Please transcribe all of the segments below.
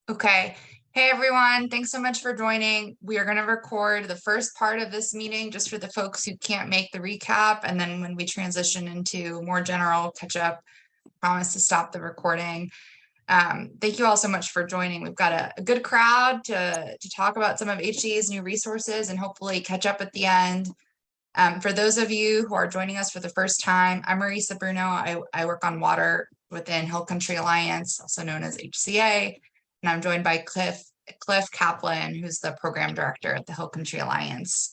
Okay. Hey, everyone. Thanks so much for joining. We are going to record the first part of this meeting just for the folks who can't make the recap. And then when we transition into more general catch up, promise to stop the recording. Thank you all so much for joining. We've got a good crowd to talk about some of HCA's new resources and hopefully catch up at the end. For those of you who are joining us for the first time, I'm Marisa Bruno. I work on water within Hill Country Alliance, also known as HCA. And I'm joined by Cliff Kaplan, who's the program director at the Hill Country Alliance.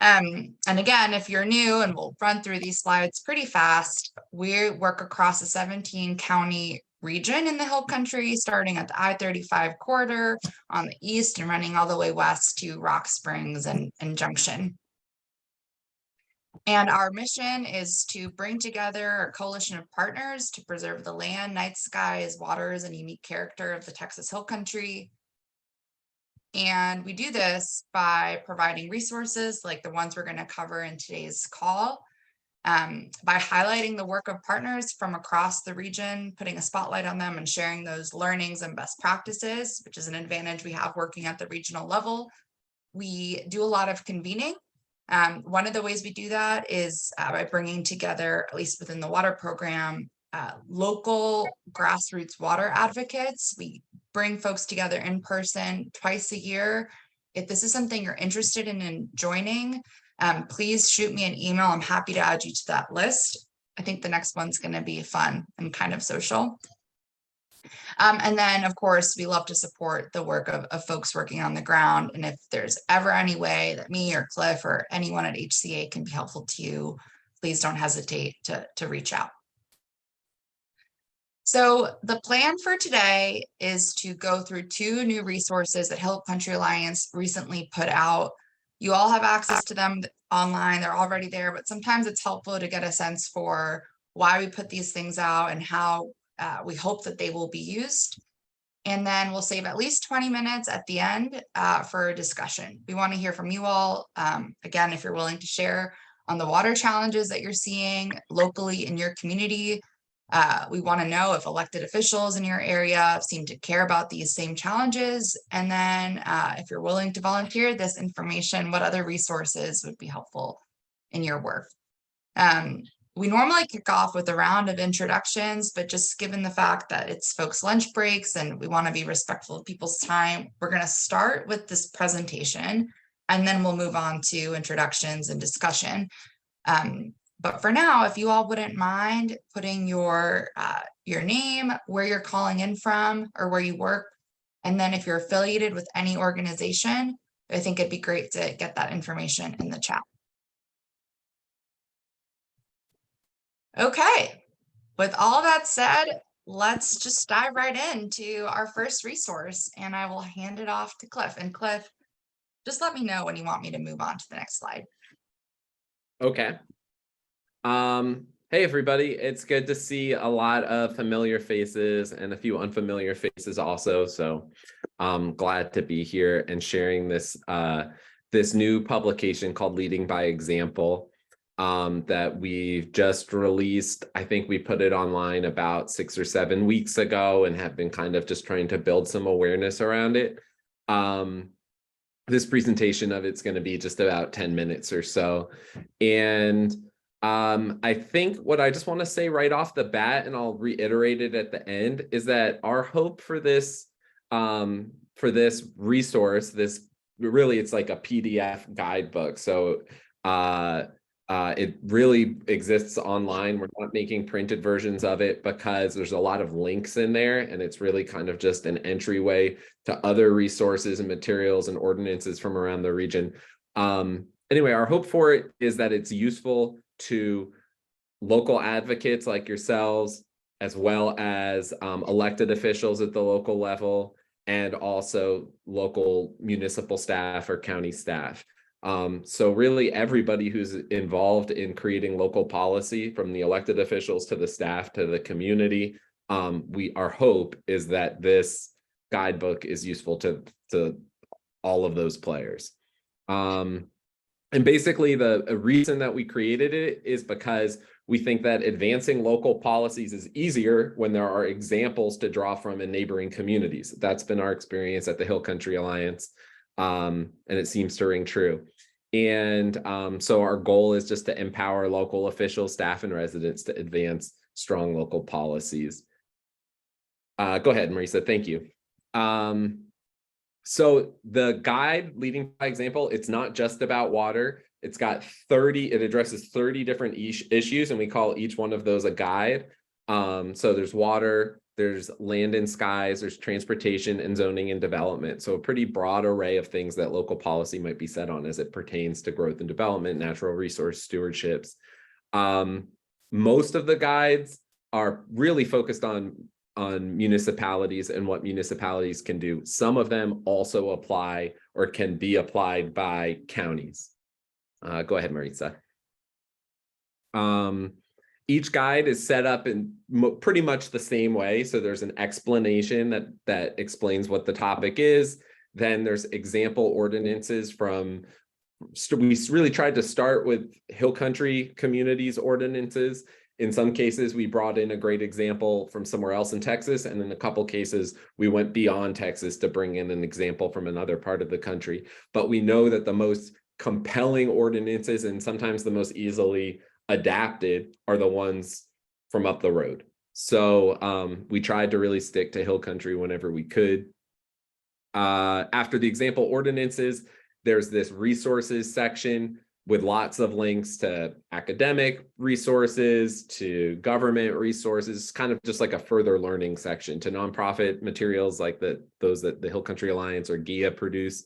And again, if you're new, and we'll run through these slides pretty fast, we work across a 17 county region in the Hill Country, starting at the I-35 corridor on the east and running all the way west to Rock Springs and Junction. And our mission is to bring together a coalition of partners to preserve the land, night skies, waters, and unique character of the Texas Hill Country. And we do this by providing resources like the ones we're going to cover in today's call, by highlighting the work of partners from across the region, putting a spotlight on them and sharing those learnings and best practices, which is an advantage we have working at the regional level. We do a lot of convening. One of the ways we do that is by bringing together, at least within the water program, local grassroots water advocates. We bring folks together in person twice a year. If this is something you're interested in joining, please shoot me an email. I'm happy to add you to that list. I think the next one's going to be fun and kind of social. And then, of course, we love to support the work of folks working on the ground. And if there's ever any way that me or Cliff or anyone at HCA can be helpful to you, please don't hesitate to reach out. So the plan for today is to go through two new resources that Hill Country Alliance recently put out. You all have access to them online. They're already there, but sometimes it's helpful to get a sense for why we put these things out and how we hope that they will be used. And then we'll save at least 20 minutes at the end for a discussion. We want to hear from you all. Again, if you're willing to share on the water challenges that you're seeing locally in your community. We want to know if elected officials in your area seem to care about these same challenges. And then if you're willing to volunteer this information, what other resources would be helpful in your work? We normally kick off with a round of introductions, but just given the fact that it's folks' lunch breaks and we want to be respectful of people's time, we're going to start with this presentation and then we'll move on to introductions and discussion. But for now, if you all wouldn't mind putting your name, where you're calling in from or where you work, and then if you're affiliated with any organization, I think it'd be great to get that information in the chat. Okay, with all that said, let's just dive right into our first resource and I will hand it off to Cliff. And Cliff, just let me know when you want me to move on to the next slide. Okay. Hey everybody, it's good to see a lot of familiar faces and a few unfamiliar faces also. So I'm glad to be here and sharing this this new publication called Leading by Example. That we just released. I think we put it online about 6 or 7 weeks ago and have been kind of just trying to build some awareness around it. This presentation of it's going to be just about 10 minutes or so. And I think what I just want to say right off the bat, and I'll reiterate it at the end, is that our hope for this resource, it's like a PDF guidebook. So it really exists online. We're not making printed versions of it because there's a lot of links in there, and it's really kind of just an entryway to other resources and materials and ordinances from around the region. Anyway, our hope for it is that it's useful to local advocates like yourselves, as well as elected officials at the local level, and also local municipal staff or county staff. So really everybody who's involved in creating local policy, from the elected officials to the staff to the community, our hope is that this guidebook is useful to all of those players. And basically the reason that we created it is because We think that advancing local policies is easier when there are examples to draw from in neighboring communities. That's been our experience at the Hill Country Alliance, and it seems to ring true. And so our goal is just to empower local officials, staff, and residents to advance strong local policies. Go ahead, Marisa, thank you. So the guide, Leading by Example, it's not just about water. It's got 30, it addresses 30 different issues, and we call each one of those a guide. So there's water, there's land and skies, there's transportation and zoning and development. So a pretty broad array of things that local policy might be set on as it pertains to growth and development, natural resource stewardships. Most of the guides are really focused on municipalities and what municipalities can do. Some of them also apply or can be applied by counties. Go ahead, Maritza. Each guide is set up in pretty much the same way. So there's an explanation that explains what the topic is. Then there's example ordinances from, we really tried to start with Hill Country communities ordinances. In some cases, we brought in a great example from somewhere else in Texas. And in a couple cases, we went beyond Texas to bring in an example from another part of the country. But we know that the most compelling ordinances and sometimes the most easily adapted are the ones from up the road. So we tried to really stick to Hill Country whenever we could. After the example ordinances, there's this resources section with lots of links to academic resources, to government resources, kind of just like a further learning section, to nonprofit materials like those that the Hill Country Alliance or GIA produce.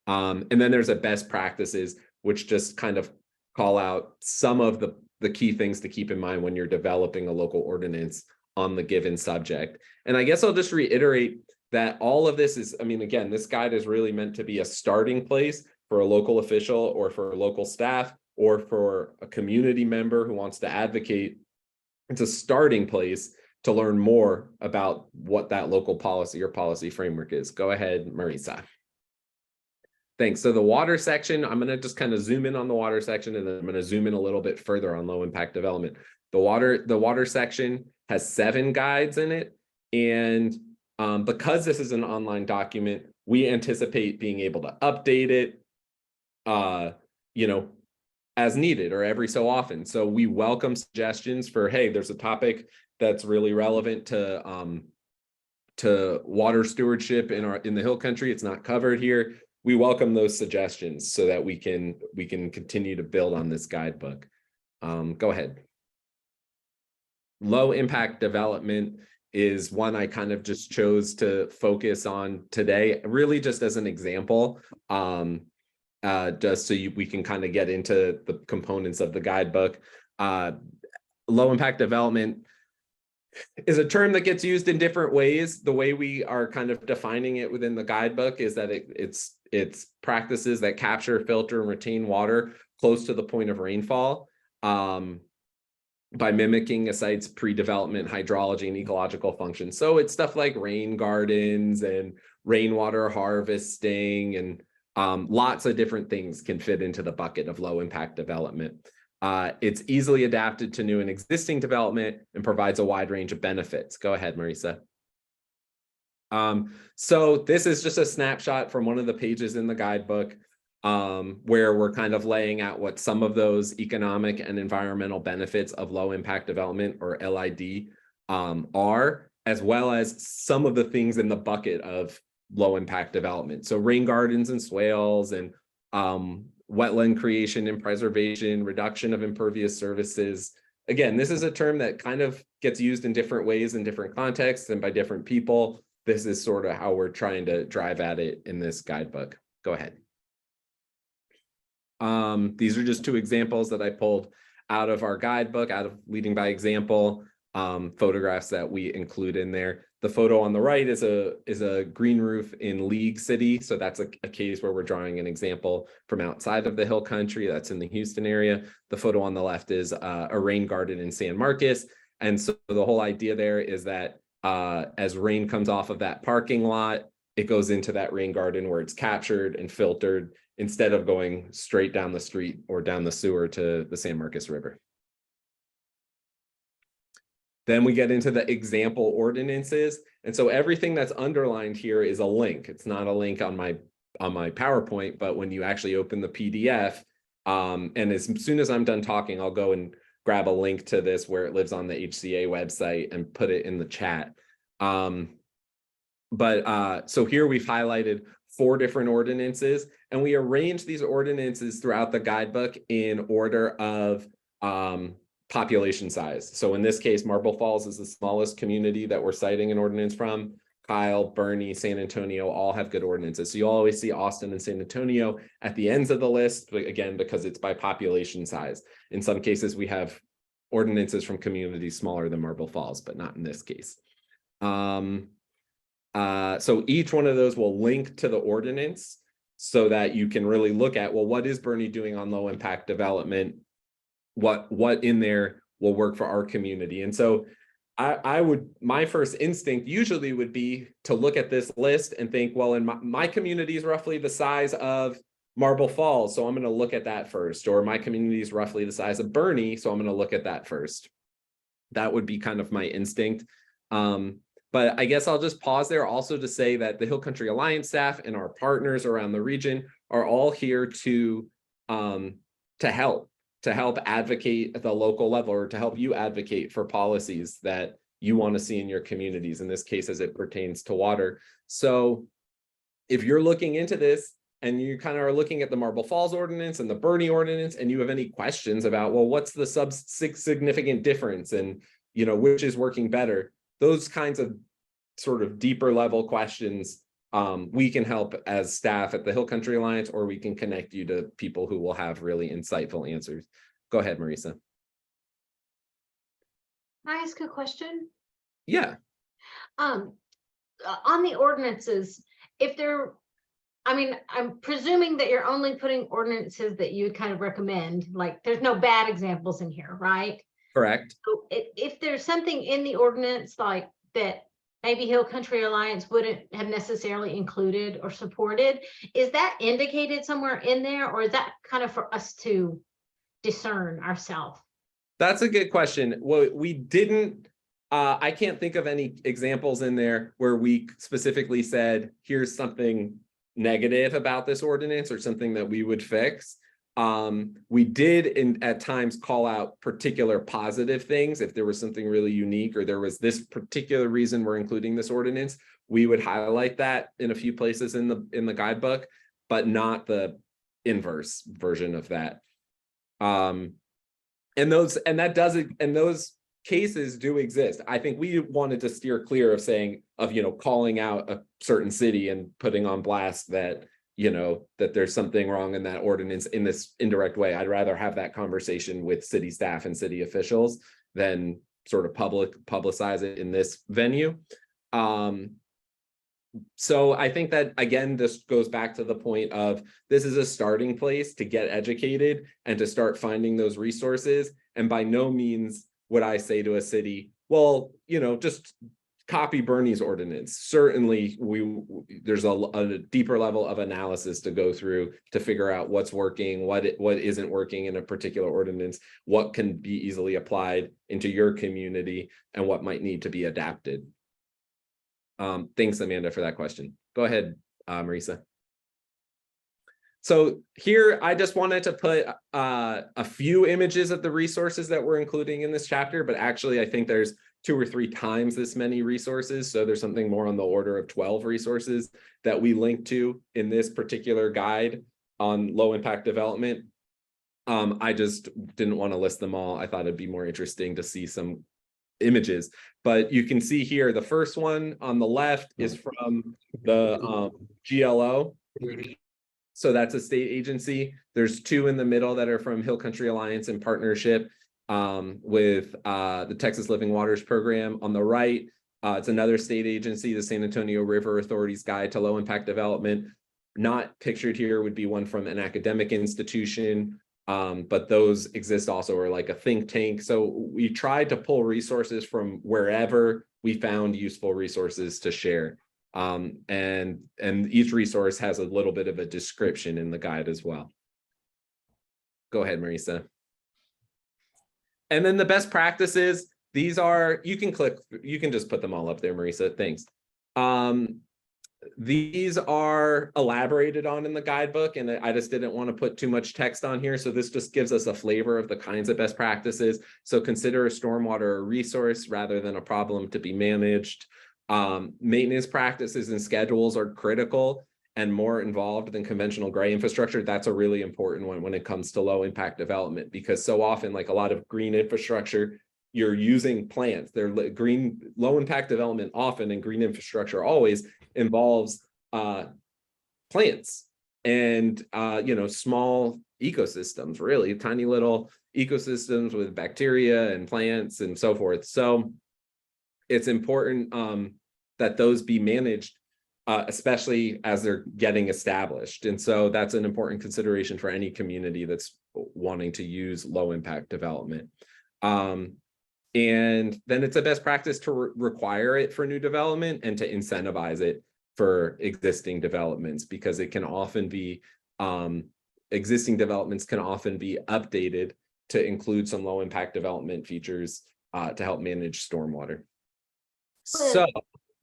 And then there's a best practices, which just kind of call out some of the key things to keep in mind when you're developing a local ordinance on the given subject. And I guess I'll just reiterate that all of this is, I mean, again, this guide is really meant to be a starting place for a local official or for local staff or for a community member who wants to advocate. It's a starting place to learn more about what that local policy or policy framework is. Go ahead, Marisa. Thanks. So the water section, I'm going to just kind of zoom in on the water section, and then I'm going to zoom in a little bit further on low impact development. The water section has 7 guides in it. And because this is an online document, we anticipate being able to update it, as needed or every so often. So we welcome suggestions for, hey, there's a topic that's really relevant to water stewardship in the Hill Country. It's not covered here. We welcome those suggestions so that we can continue to build on this guidebook. Go ahead. Low impact development is one I kind of just chose to focus on today, really just as an example, just so we can kind of get into the components of the guidebook. Low impact development is a term that gets used in different ways. The way we are kind of defining it within the guidebook is that it's practices that capture, filter, and retain water close to the point of rainfall by mimicking a site's pre-development hydrology and ecological functions. So it's stuff like rain gardens and rainwater harvesting, and lots of different things can fit into the bucket of low impact development. It's easily adapted to new and existing development and provides a wide range of benefits. Go ahead, Marisa. So this is just a snapshot from one of the pages in the guidebook, where we're kind of laying out what some of those economic and environmental benefits of low impact development, or LID, are, as well as some of the things in the bucket of low impact development. So rain gardens and swales, and wetland creation and preservation, reduction of impervious surfaces. Again, this is a term that kind of gets used in different ways in different contexts and by different people. This is sort of how we're trying to drive at it in this guidebook. Go ahead. These are just 2 examples that I pulled out of our guidebook, out of Leading by Example, photographs that we include in there. The photo on the right is a green roof in League City. So that's a case where we're drawing an example from outside of the Hill Country. That's in the Houston area. The photo on the left is a rain garden in San Marcos. And so the whole idea there is that as rain comes off of that parking lot, it goes into that rain garden where it's captured and filtered instead of going straight down the street or down the sewer to the San Marcos River. Then we get into the example ordinances. And so everything that's underlined here is a link. It's not a link on my PowerPoint, but when you actually open the PDF, and as soon as I'm done talking, I'll go and grab a link to this where it lives on the HCA website and put it in the chat. So here we've highlighted 4 different ordinances, and we arrange these ordinances throughout the guidebook in order of population size. So in this case, Marble Falls is the smallest community that we're citing an ordinance from. Kyle, Bernie, San Antonio all have good ordinances. So you always see Austin and San Antonio at the ends of the list, but again, because it's by population size. In some cases, we have ordinances from communities smaller than Marble Falls, but not in this case. So each one of those will link to the ordinance so that you can really look at, well, what is Bernie doing on low impact development? What in there will work for our community? And so my first instinct usually would be to look at this list and think, well, in my community is roughly the size of Marble Falls, so I'm going to look at that first. Or my community is roughly the size of Bernie, so I'm going to look at that first. That would be kind of my instinct. But I guess I'll just pause there also to say that the Hill Country Alliance staff and our partners around the region are all here to help advocate at the local level, or to help you advocate for policies that you want to see in your communities, in this case, as it pertains to water. So if you're looking into this and you kind of are looking at the Marble Falls ordinance and the Bernie ordinance, and you have any questions about, well, what's the significant difference, and which is working better, those kinds of sort of deeper level questions, we can help as staff at the Hill Country Alliance, or we can connect you to people who will have really insightful answers. Go ahead, Marisa. Can I ask a question? Yeah. On the ordinances, I'm presuming that you're only putting ordinances that you would kind of recommend, like there's no bad examples in here, right? Correct. So if there's something in the ordinance like that, maybe Hill Country Alliance wouldn't have necessarily included or supported, is that indicated somewhere in there, or is that kind of for us to discern ourselves? That's a good question. Well, we didn't, I can't think of any examples in there where we specifically said, here's something negative about this ordinance or something that we would fix. We did at times call out particular positive things. If there was something really unique, or there was this particular reason we're including this ordinance, we would highlight that in a few places in the guidebook, but not the inverse version of that. And those cases do exist. I think we wanted to steer clear of calling out a certain city and putting on blast that that there's something wrong in that ordinance in this indirect way. I'd rather have that conversation with city staff and city officials than sort of publicize it in this venue. So I think that, again, this goes back to the point of, this is a starting place to get educated and to start finding those resources. And by no means would I say to a city, well, just copy Bernie's ordinance. Certainly, there's a deeper level of analysis to go through to figure out what's working, what isn't working in a particular ordinance, what can be easily applied into your community, and what might need to be adapted. Thanks, Amanda, for that question. Go ahead, Marisa. So here, I just wanted to put a few images of the resources that we're including in this chapter, but actually I think there's 2 or 3 times this many resources. So there's something more on the order of 12 resources that we link to in this particular guide on low impact development. I just didn't want to list them all. I thought it'd be more interesting to see some images, but you can see here, the first one on the left is from the GLO. So that's a state agency. There's 2 in the middle that are from Hill Country Alliance in partnership with the Texas Living Waters Program. On the right, it's another state agency, the San Antonio River Authority's Guide to Low Impact Development. Not pictured here would be one from an academic institution, but those exist also, or like a think tank. So we tried to pull resources from wherever we found useful resources to share. And each resource has a little bit of a description in the guide as well. Go ahead, Marisa. And then the best practices, these are, you can just put them all up there, Marisa, thanks. These are elaborated on in the guidebook, and I just didn't want to put too much text on here. So this just gives us a flavor of the kinds of best practices. So consider a stormwater a resource rather than a problem to be managed. Maintenance practices and schedules are critical and more involved than conventional gray infrastructure. That's a really important one when it comes to low impact development, because so often, like a lot of green infrastructure, you're using plants. They're green, low impact development often, and green infrastructure always involves plants and small ecosystems, really tiny little ecosystems with bacteria and plants and so forth. So it's important that those be managed, especially as they're getting established. And so that's an important consideration for any community that's wanting to use low impact development. And then it's a best practice to require it for new development and to incentivize it for existing developments, because it can often be, existing developments can often be updated to include some low impact development features to help manage stormwater. So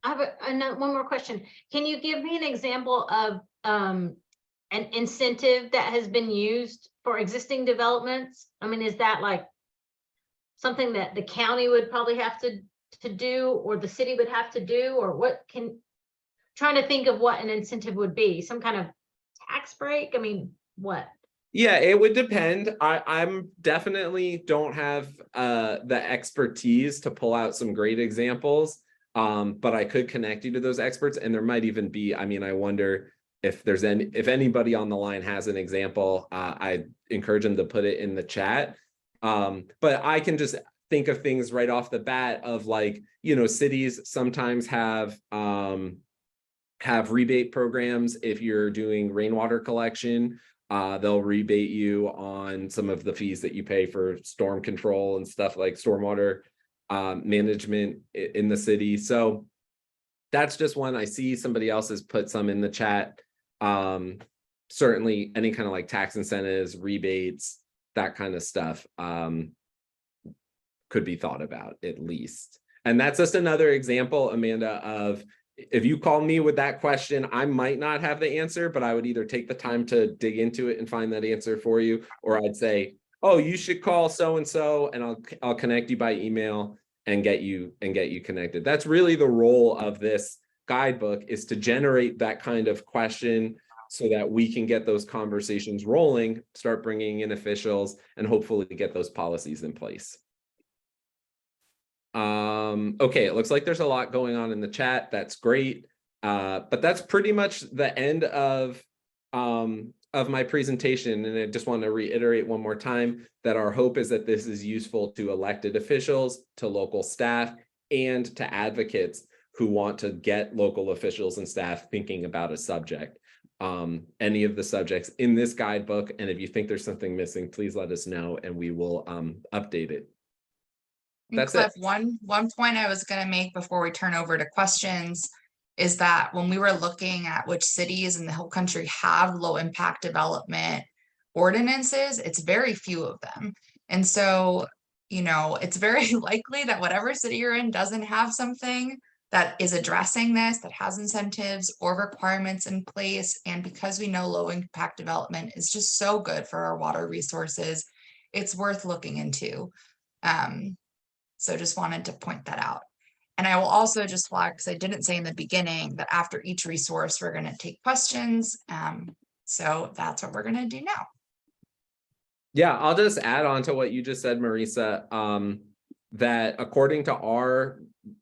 I have one more question. Can you give me an example of an incentive that has been used for existing developments? I mean, is that like something that the county would probably have to do, or the city would have to do, or what trying to think of what an incentive would be? Some kind of tax break? I mean, what? Yeah, it would depend. I'm definitely don't have the expertise to pull out some great examples, but I could connect you to those experts, and there might even be, I mean, I wonder if anybody on the line has an example. I encourage them to put it in the chat. But I can just think of things right off the bat of, like, cities sometimes have rebate programs. If you're doing rainwater collection, they'll rebate you on some of the fees that you pay for storm control and stuff, like stormwater management in the city. So that's just one. I see somebody else has put some in the chat. Certainly any kind of like tax incentives, rebates, that kind of stuff could be thought about, at least. And that's just another example, Amanda, of, if you call me with that question, I might not have the answer, but I would either take the time to dig into it and find that answer for you, or I'd say, oh, you should call so-and-so, and I'll connect you by email and get you connected. That's really the role of this guidebook, is to generate that kind of question so that we can get those conversations rolling, start bringing in officials, and hopefully get those policies in place. Okay, it looks like there's a lot going on in the chat. That's great. But that's pretty much the end of my presentation. And I just want to reiterate one more time that our hope is that this is useful to elected officials, to local staff, and to advocates who want to get local officials and staff thinking about a subject. Any of the subjects in this guidebook. And if you think there's something missing, please let us know and we will update it. That's Cliff, it. one point I was going to make before we turn over to questions is that when we were looking at which cities in the whole country have low impact development ordinances, it's very few of them. And so, it's very likely that whatever city you're in doesn't have something that is addressing this, that has incentives or requirements in place. And because we know low impact development is just so good for our water resources, it's worth looking into. So just wanted to point that out. And I will also just flag, because I didn't say in the beginning, that after each resource, we're going to take questions. So that's what we're going to do now. Yeah, I'll just add on to what you just said, Marisa, that according to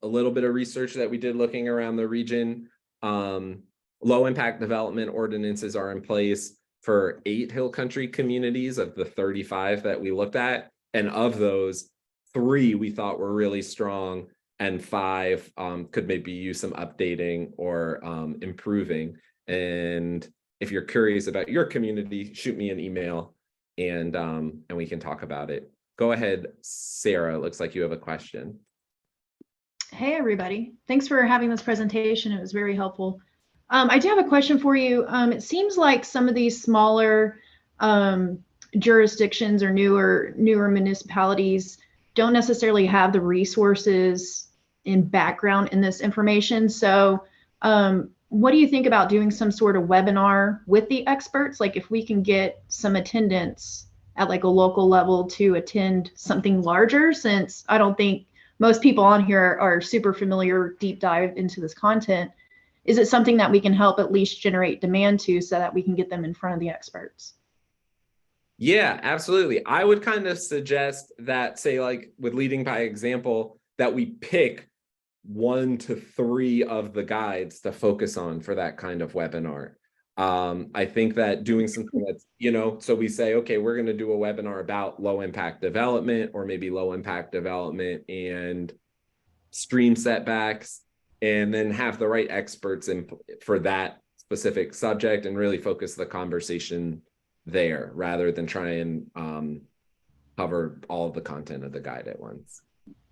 a little bit of research that we did looking around the region, low impact development ordinances are in place for 8 Hill Country communities of the 35 that we looked at. And of those, 3 we thought were really strong, and 5 could maybe use some updating or improving. And if you're curious about your community, shoot me an email and we can talk about it. Go ahead, Sarah. It looks like you have a question. Hey, everybody. Thanks for having this presentation. It was very helpful. I do have a question for you. It seems like some of these smaller jurisdictions or newer municipalities don't necessarily have the resources in background in this information. So what do you think about doing some sort of webinar with the experts? Like if we can get some attendance at like a local level to attend something larger, since I don't think most people on here are super familiar, deep dive into this content. Is it something that we can help at least generate demand to so that we can get them in front of the experts? Yeah, absolutely. I would kind of suggest that, say, like with leading by example, that we pick 1 to 3 of the guides to focus on for that kind of webinar. I think that doing something that's, so we say, okay, we're going to do a webinar about low impact development, or maybe low impact development and stream setbacks, and then have the right experts in for that specific subject and really focus the conversation there rather than try and cover all of the content of the guide at once.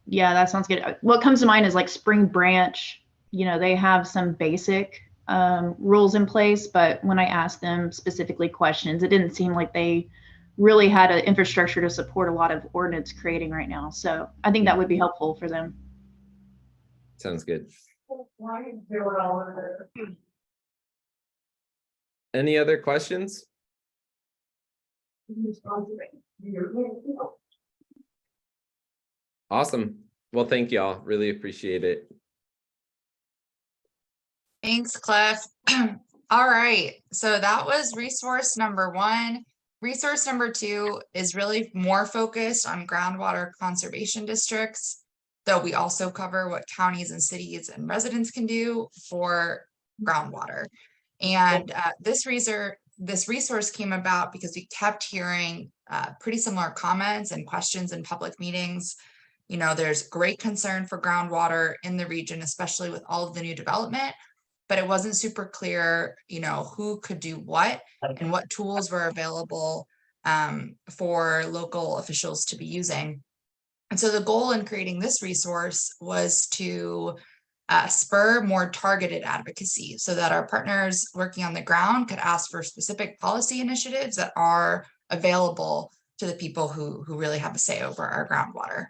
Yeah, that sounds good. What comes to mind is like Spring Branch. They have some basic rules in place, but when I asked them specifically questions, it didn't seem like they really had an infrastructure to support a lot of ordinance creating right now. So I think that would be helpful for them. Sounds good. Any other questions? Awesome. Well, thank y'all. Really appreciate it. Thanks, Cliff. All right, so that was resource number 1. Resource number 2 is really more focused on groundwater conservation districts, though we also cover what counties and cities and residents can do for groundwater. And this resource came about because we kept hearing pretty similar comments and questions in public meetings. There's great concern for groundwater in the region, especially with all of the new development, but it wasn't super clear, who could do what and what tools were available for local officials to be using. And so the goal in creating this resource was to spur more targeted advocacy so that our partners working on the ground could ask for specific policy initiatives that are available to the people who really have a say over our groundwater.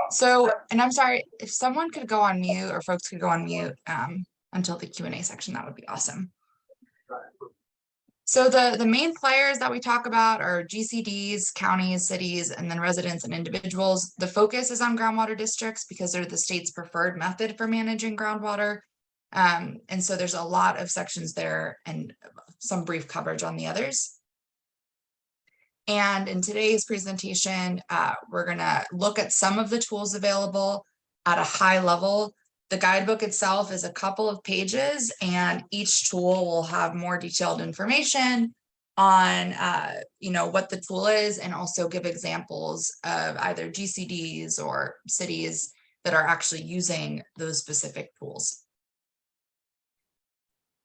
So, and I'm sorry, if someone could go on mute, or folks could go on mute until the Q&A section, that would be awesome. So the main players that we talk about are GCDs, counties, cities, and then residents and individuals. The focus is on groundwater districts because they're the state's preferred method for managing groundwater. And so there's a lot of sections there and some brief coverage on the others. And in today's presentation, we're going to look at some of the tools available at a high level. The guidebook itself is a couple of pages, and each tool will have more detailed information on what the tool is, and also give examples of either GCDs or cities that are actually using those specific tools.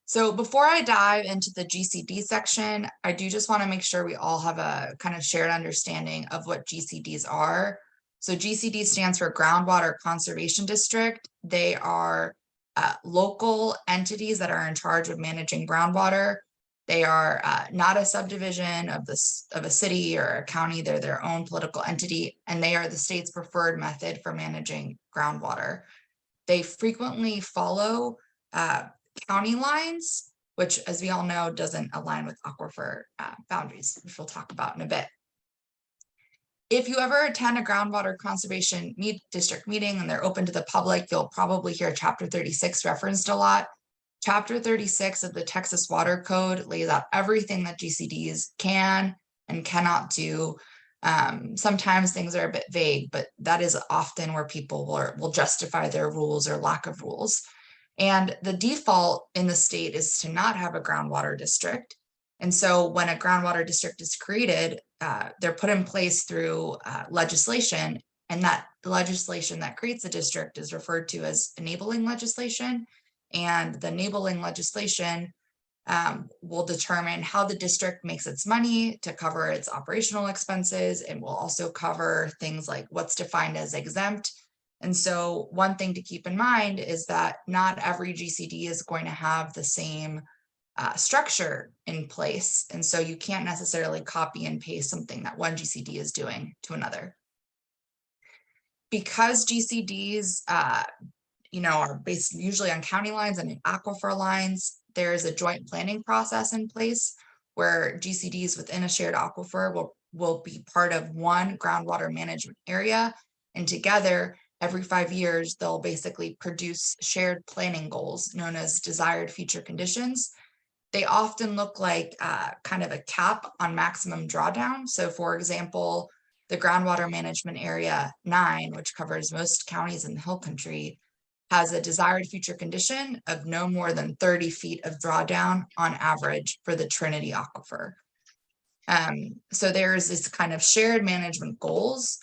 So before I dive into the GCD section, I do just want to make sure we all have a kind of shared understanding of what GCDs are. So GCD stands for Groundwater Conservation District. They are local entities that are in charge of managing groundwater. They are not a subdivision of a city or a county. They're their own political entity, and they are the state's preferred method for managing groundwater. They frequently follow county lines, which, as we all know, doesn't align with aquifer boundaries, which we'll talk about in a bit. If you ever attend a groundwater conservation district meeting and they're open to the public, you'll probably hear Chapter 36 referenced a lot. Chapter 36 of the Texas Water Code lays out everything that GCDs can and cannot do. Sometimes things are a bit vague, but that is often where people will justify their rules or lack of rules. And the default in the state is to not have a groundwater district. And so when a groundwater district is created, they're put in place through legislation, and that legislation that creates a district is referred to as enabling legislation. And the enabling legislation will determine how the district makes its money to cover its operational expenses. It will also cover things like what's defined as exempt. And so one thing to keep in mind is that not every GCD is going to have the same structure in place. And so you can't necessarily copy and paste something that one GCD is doing to another. Because GCDs, are based usually on county lines and aquifer lines, there's a joint planning process in place where GCDs within a shared aquifer will be part of one groundwater management area. And together, every 5 years, they'll basically produce shared planning goals known as desired future conditions. They often look like kind of a cap on maximum drawdown. So for example, the groundwater management area 9, which covers most counties in the Hill Country, has a desired future condition of no more than 30 feet of drawdown on average for the Trinity Aquifer. So there's this kind of shared management goals.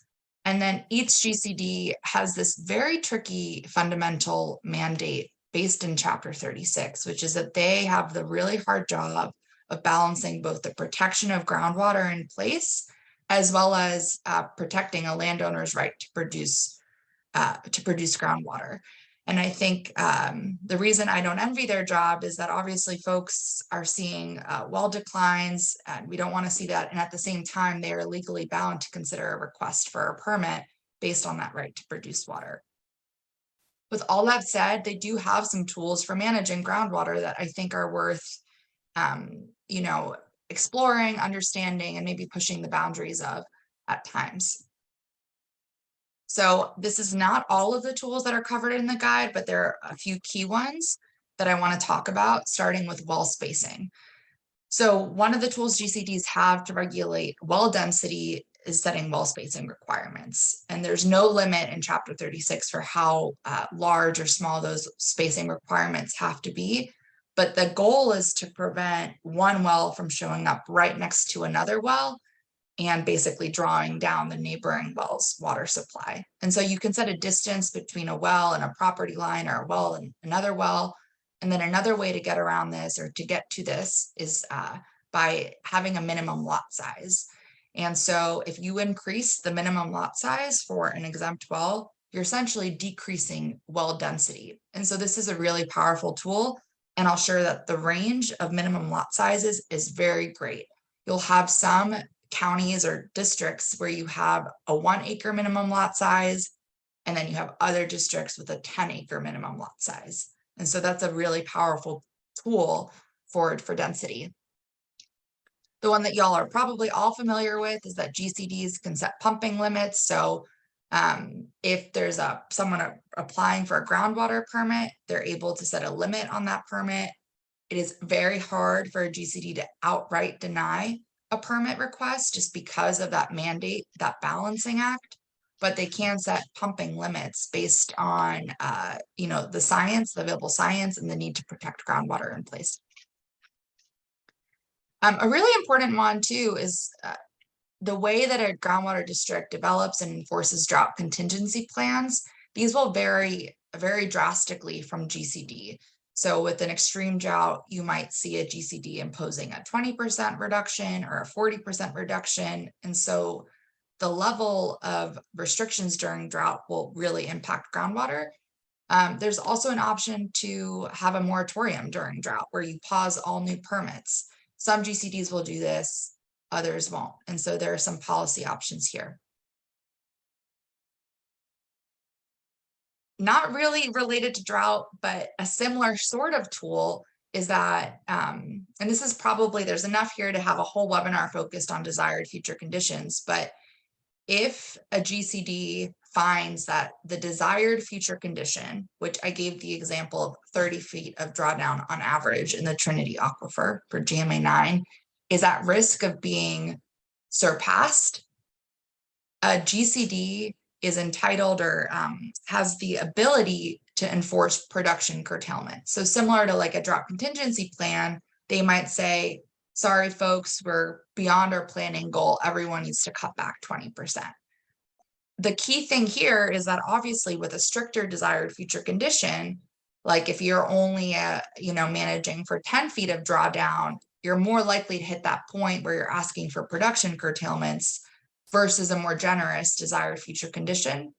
And then each GCD has this very tricky fundamental mandate based in Chapter 36, which is that they have the really hard job of balancing both the protection of groundwater in place, as well as protecting a landowner's right to produce groundwater. And I think the reason I don't envy their job is that obviously folks are seeing well declines, and we don't want to see that. And at the same time, they are legally bound to consider a request for a permit based on that right to produce water. With all that said, they do have some tools for managing groundwater that I think are worth, exploring, understanding, and maybe pushing the boundaries of at times. So this is not all of the tools that are covered in the guide, but there are a few key ones that I want to talk about, starting with well spacing. So one of the tools GCDs have to regulate well density is setting well spacing requirements. And there's no limit in Chapter 36 for how large or small those spacing requirements have to be. But the goal is to prevent one well from showing up right next to another well and basically drawing down the neighboring well's water supply. And so you can set a distance between a well and a property line, or a well and another well. And then another way to get around this, or to get to this, is by having a minimum lot size. And so if you increase the minimum lot size for an exempt well, you're essentially decreasing well density. And so this is a really powerful tool. And I'll share that the range of minimum lot sizes is very great. You'll have some counties or districts where you have a 1 acre minimum lot size, and then you have other districts with a 10 acre minimum lot size. And so that's a really powerful tool for density. The one that y'all are probably all familiar with is that GCDs can set pumping limits. So if there's someone applying for a groundwater permit, they're able to set a limit on that permit. It is very hard for a GCD to outright deny a permit request just because of that mandate, that balancing act, but they can set pumping limits based on, the science, the available science, and the need to protect groundwater in place. A really important one too is the way that a groundwater district develops and enforces drought contingency plans. These will vary very drastically from GCD. So with an extreme drought, you might see a GCD imposing a 20% reduction or a 40% reduction. And so the level of restrictions during drought will really impact groundwater. There's also an option to have a moratorium during drought where you pause all new permits. Some GCDs will do this, others won't. And so there are some policy options here. Not really related to drought, but a similar sort of tool is that, and this is probably, there's enough here to have a whole webinar focused on desired future conditions, but if a GCD finds that the desired future condition, which I gave the example of 30 feet of drawdown on average in the Trinity Aquifer for GMA 9, is at risk of being surpassed, a GCD is entitled or has the ability to enforce production curtailment. So similar to like a drought contingency plan, they might say, sorry, folks, we're beyond our planning goal. Everyone needs to cut back 20%. The key thing here is that obviously with a stricter desired future condition, like if you're only managing for 10 feet of drawdown, you're more likely to hit that point where you're asking for production curtailments versus a more generous desired future condition.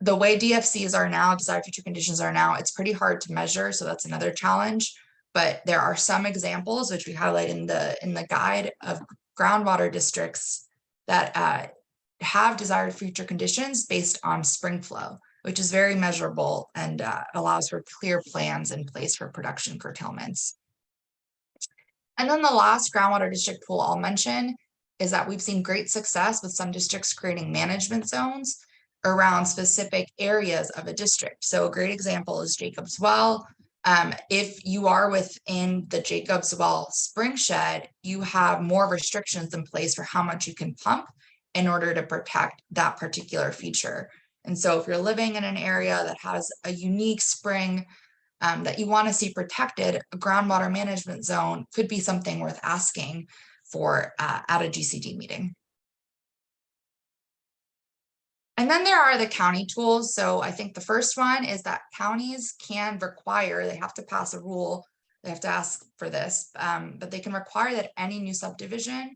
The way DFCs are now, desired future conditions are now, it's pretty hard to measure. So that's another challenge. but there are some examples, which we highlight in the guide, of groundwater districts that have desired future conditions based on spring flow, which is very measurable and allows for clear plans in place for production curtailments. And then the last groundwater district pool I'll mention is that we've seen great success with some districts creating management zones around specific areas of a district. So a great example is Jacob's Well. If you are within the Jacob's Well spring shed, you have more restrictions in place for how much you can pump in order to protect that particular feature. And so if you're living in an area that has a unique spring that you want to see protected, a groundwater management zone could be something worth asking for at a GCD meeting. And then there are the county tools. So I think the first one is that counties can require, they have to pass a rule, they have to ask for this, but they can require that any new subdivision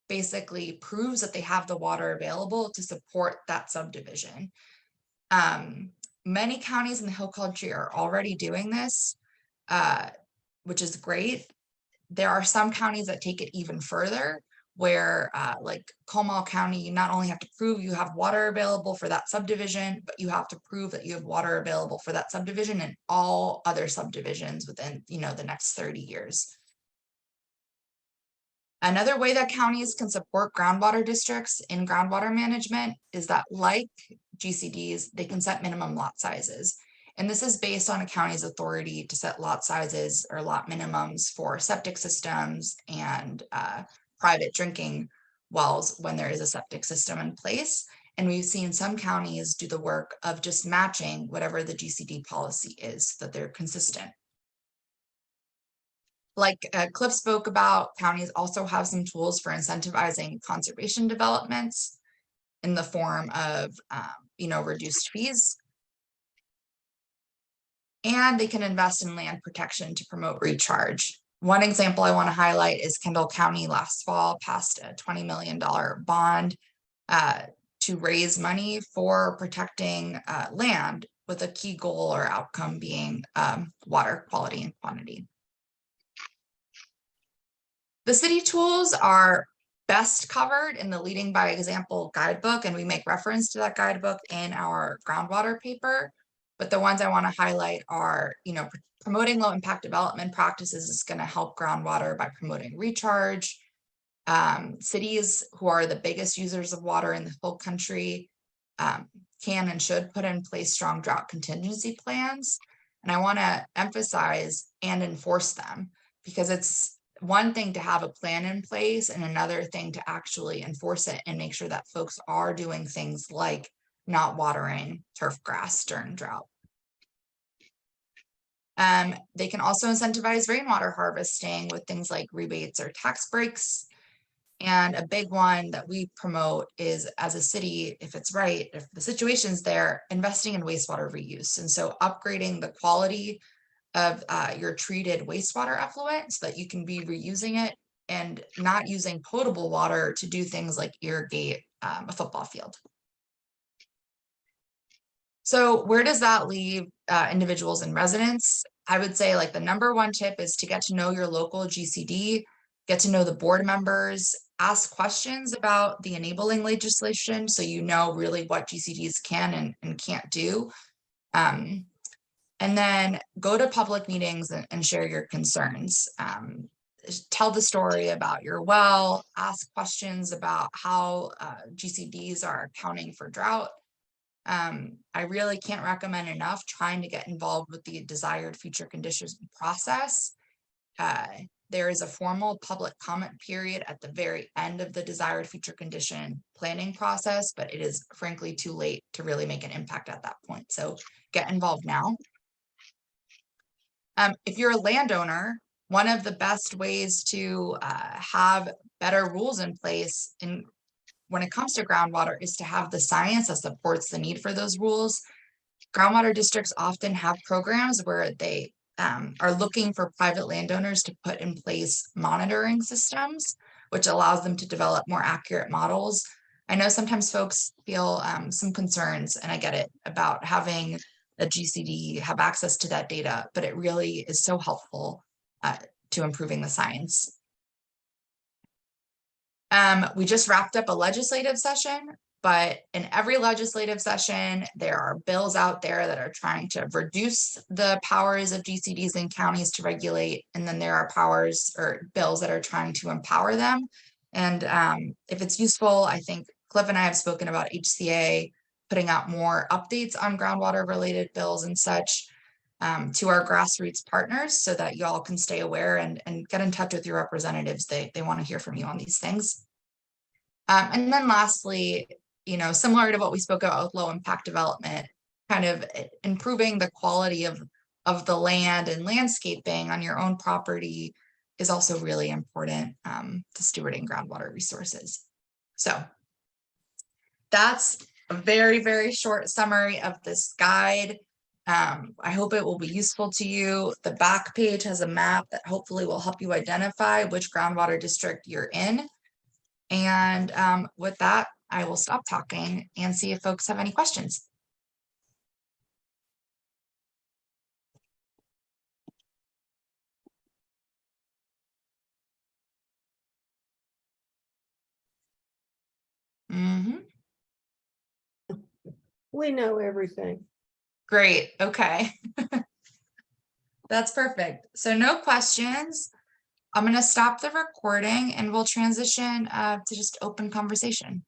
basically proves that they have the water available to support that subdivision. Many counties in the Hill Country are already doing this, which is great. There are some counties that take it even further, where like Comal County, you not only have to prove you have water available for that subdivision, but you have to prove that you have water available for that subdivision and all other subdivisions within, the next 30 years. Another way that counties can support groundwater districts in groundwater management is that, like GCDs, they can set minimum lot sizes. And this is based on a county's authority to set lot sizes or lot minimums for septic systems and private drinking wells when there is a septic system in place. And we've seen some counties do the work of just matching whatever the GCD policy is, so that they're consistent. Like Cliff spoke about, counties also have some tools for incentivizing conservation developments in the form of, reduced fees. And they can invest in land protection to promote recharge. One example I want to highlight is Kendall County last fall passed a $20 million bond to raise money for protecting land, with a key goal or outcome being water quality and quantity. The city tools are best covered in the Leading by Example guidebook, and we make reference to that guidebook in our groundwater paper. But the ones I want to highlight are, promoting low impact development practices is going to help groundwater by promoting recharge. Cities who are the biggest users of water in the whole country can and should put in place strong drought contingency plans. And I want to emphasize and enforce them, because it's one thing to have a plan in place and another thing to actually enforce it and make sure that folks are doing things like not watering turf grass during drought. They can also incentivize rainwater harvesting with things like rebates or tax breaks. And a big one that we promote is, as a city, if it's right, if the situation's there, investing in wastewater reuse. And so upgrading the quality of your treated wastewater effluent so that you can be reusing it and not using potable water to do things like irrigate a football field. So where does that leave individuals and residents? I would say, like, the number one tip is to get to know your local GCD, get to know the board members, ask questions about the enabling legislation so you know really what GCDs can and can't do. And then go to public meetings and share your concerns. Tell the story about your well, ask questions about how GCDs are accounting for drought. I really can't recommend enough trying to get involved with the desired future conditions process. There is a formal public comment period at the very end of the desired future condition planning process, but it is frankly too late to really make an impact at that point. So get involved now. If you're a landowner, one of the best ways to have better rules in place when it comes to groundwater is to have the science that supports the need for those rules. Groundwater districts often have programs where they are looking for private landowners to put in place monitoring systems, which allows them to develop more accurate models. I know sometimes folks feel some concerns, and I get it, about having a GCD have access to that data, but it really is so helpful to improving the science. We just wrapped up a legislative session, but in every legislative session, there are bills out there that are trying to reduce the powers of GCDs and counties to regulate. And then there are powers or bills that are trying to empower them. And if it's useful, I think Cliff and I have spoken about HCA putting out more updates on groundwater related bills and such to our grassroots partners so that y'all can stay aware and get in touch with your representatives. They want to hear from you on these things. And then lastly, you know, similar to what we spoke about with low impact development, kind of improving the quality of the land and landscaping on your own property is also really important to stewarding groundwater resources. So that's a very, very short summary of this guide. I hope it will be useful to you. The back page has a map that hopefully will help you identify which groundwater district you're in. And with that, I will stop talking and see if folks have any questions. We know everything. Great. Okay. That's perfect. So no questions. I'm going to stop the recording and we'll transition to just open conversation.